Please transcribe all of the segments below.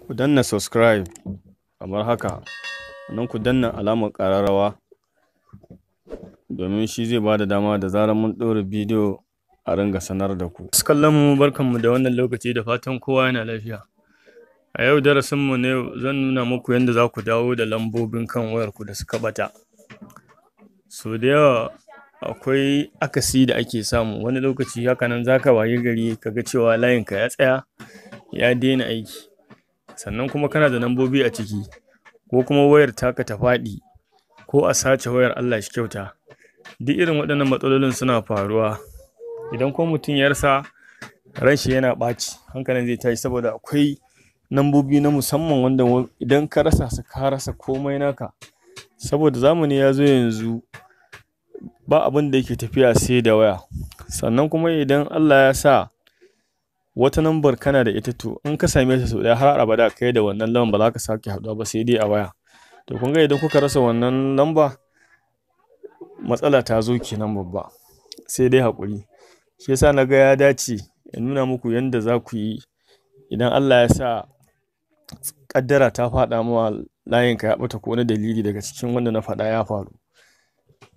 Ku danna subscribe kamar haka, sannan ku danna alamar ƙararrawa domin shi zai ba da dama da zarar mun ɗora bidiyo a ringa sanar da ku. Masu kallon mu, barkanmu da wannan lokaci, da fatan kowa yana lafiya. A yau darasinmu na yau zan nuna muku yadda za ku dawo da lambobin kan wayarku da suka ɓata. So da yawa akwai akasi da ake samu, wani lokaci hakanan za ka wayi gari ka ga cewa layinka ya tsaya, ya daina aiki, sannan kuma kana da lambobi a ciki, ko kuma wayar taka ta faɗi, ko a sace wayar, Allah shi kyauta. Duk irin waɗannan matsalolin suna faruwa. Idan ko mutum ya rasa, ran shi yana ɓaci, hankalin zai tashi, saboda akwai lambobi na musamman wanda idan ka rasa su ka rasa komai naka. Saboda zamani ya zo yanzu, ba abin da yake tafiya sai da waya. Sannan kuma idan Allah ya sa wata lambar kana da ita, to in ka same ta sau ɗaya har abada kai da wannan lambar ba za ka sake haɗuwa ba, sai dai a waya. To kun ga idan kuka rasa wannan lamba, matsala ta zo kenan babba, sai dai haƙuri. Shi yasa na ga ya dace in nuna muku yadda za ku yi idan Allah ya sa ƙaddara ta faɗa ma layinka ya ɓata, ko wani dalili daga cikin wanda na faɗa ya faru.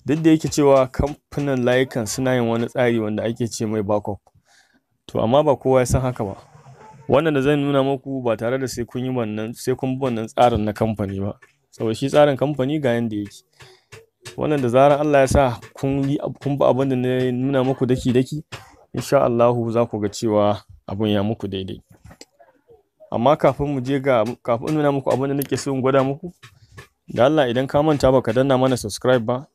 Duk da yake cewa kamfanin layukan suna yin wani tsari wanda ake ce mai backup, to amma ba kowa ya san haka ba. Wannan da zan nuna muku ba tare da sai kun bi wannan tsarin na kamfani ba, saboda shi tsarin kamfani ga yanda yake. Wannan da zarar Allah ya sa kun bi abin da na nuna muku daki insha Allahu za ku ga cewa abun ya muku daidai. Amma kafin nuna muku abin da nake so in gwada muku, da Allah idan ka manta baka danna mana subscribe ba,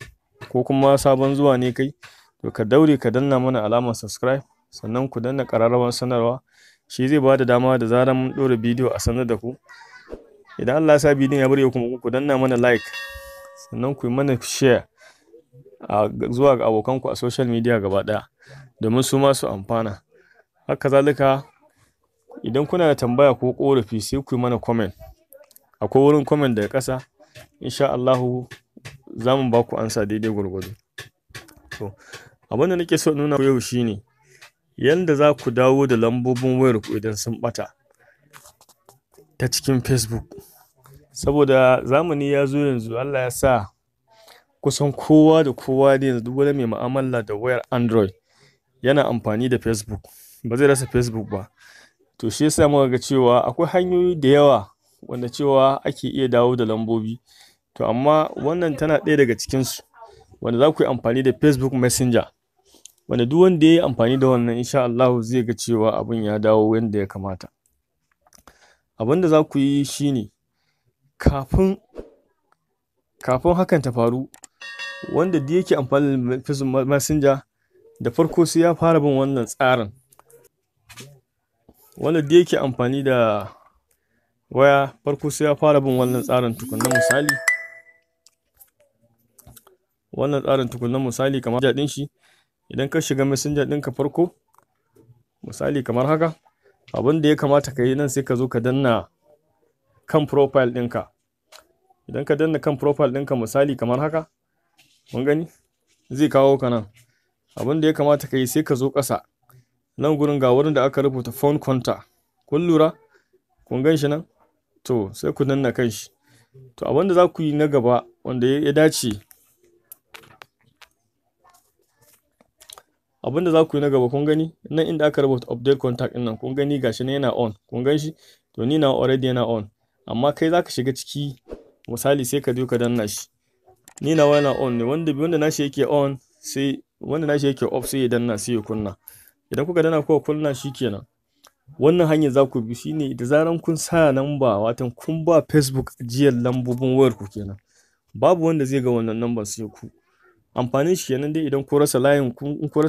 ko kuma sabon zuwa ne kai, to ka daure ka danna mana alamar subscribe, sannan ku danna ƙararrawar sanarwa. Shi zai ba da dama da zarar mun ɗora bidiyo a sanar da ku. Idan Allah ya sa bidiyon ya burge ku, ku danna mana like, sannan ku yi mana share zuwa ga abokanku a social media gaba ɗaya, domin su ma su amfana. Haka zalika, idan kuna da tambaya ko ƙorafi, sai ku yi mana comment. Akwai wurin comment daga ƙasa, insha Allahu za mu ba ku ansa daidai gwargwado. To, abin da nake so in nuna yau shine yanda za ku dawo da lambobin wayarku idan sun ɓata ta cikin Facebook. Saboda zamani ya zo yanzu, Allah ya sa kusan kowa da kowa da yanzu, duk wani mai mu'amala da wayar Android yana amfani da Facebook, ba zai rasa Facebook ba. To shi yasa muka ga cewa akwai hanyoyi da yawa wanda cewa ake iya dawo da lambobi. To amma wannan tana ɗaya daga cikinsu, wanda za ku yi amfani da Facebook Messenger, wanda duk wanda ya yi amfani da wannan insha Allah zai ga cewa abin ya dawo yadda ya kamata. Abin da za ku yi shine, kafin hakan ta faru, wanda da yake amfani da Facebook Messenger, da farko sai ya fara bin wannan tsarin. Wanda da yake amfani da waya, farko sai ya fara bin wannan tsarin tukunna. Misali kamar jaɗin shi, idan ka shiga Messenger ɗinka farko, misali kamar haka, abin da ya kamata ka yi nan, sai ka zo ka danna kan profile ɗinka. Idan ka danna kan profile ɗinka, misali kamar haka, mun gani zai kawo ka nan. Abin da ya kamata ka yi, sai ka zo ƙasa nan gurin, ga wurin da aka rubuta phone contact, kun lura, kun gan shi nan. To sai ku danna kan shi. To abin da za ku yi na gaba wanda ya dace, kun gani nan inda aka rubuta update contact ɗin nan, kun gani gashi nan yana on, kun gan shi. To ni na already yana on, amma kai za ka shiga ciki, misali sai ka zo ka danna shi. Ni na yana on ne, wanda nashi yake on, sai wanda nashi yake off sai ya danna, sai ya kunna. Idan kuka danna kuka kunna, shi kenan. Wannan hanyar za ku bi, shine da zaran kun sa namba, watan kun ba Facebook ajiyar lambobin wayarku kenan. Babu wanda zai ga wannan lambar sai ku. Amfanin shi kenan dai, idan ku rasa layin ku, kuka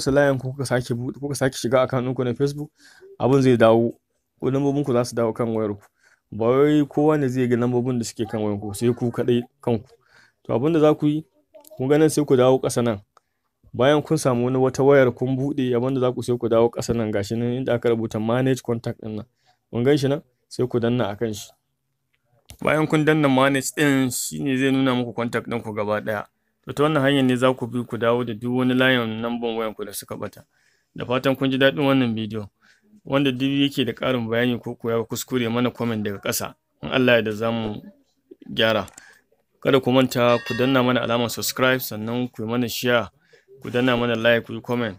sake shiga account ɗinku na Facebook, abin zai dawo, lambobin ku za su dawo kan wayarku. Ba wai kowa ne zai ga lambobin da suke kan wayarku, sai ku kaɗai kanku. To abin da za ku yi, kun ga nan sai ku dawo ƙasa nan. Bayan kun samu wata wayar kun buɗe, abin da za ku, sai ku dawo ƙasa nan, gashi nan inda aka rubuta manage contact ɗin nan, kun gan shi nan, sai ku danna akan shi. Bayan kun danna manage ɗin, shine zai nuna muku contact ɗinku gaba ɗaya. To ta wannan hanyar ne za ku bi ku dawo da duk wani layin lambar wayanku da suka ɓata. Da fatan kun ji daɗin wannan bidiyo. wanda duk yake da ƙarin bayani ko ya kuskure mana comment daga ƙasa, in Allah ya yarda za mu gyara. Kada ku manta ku danna mana alamar subscribe, sannan ku yi mana share, ku danna mana like, ku yi comment.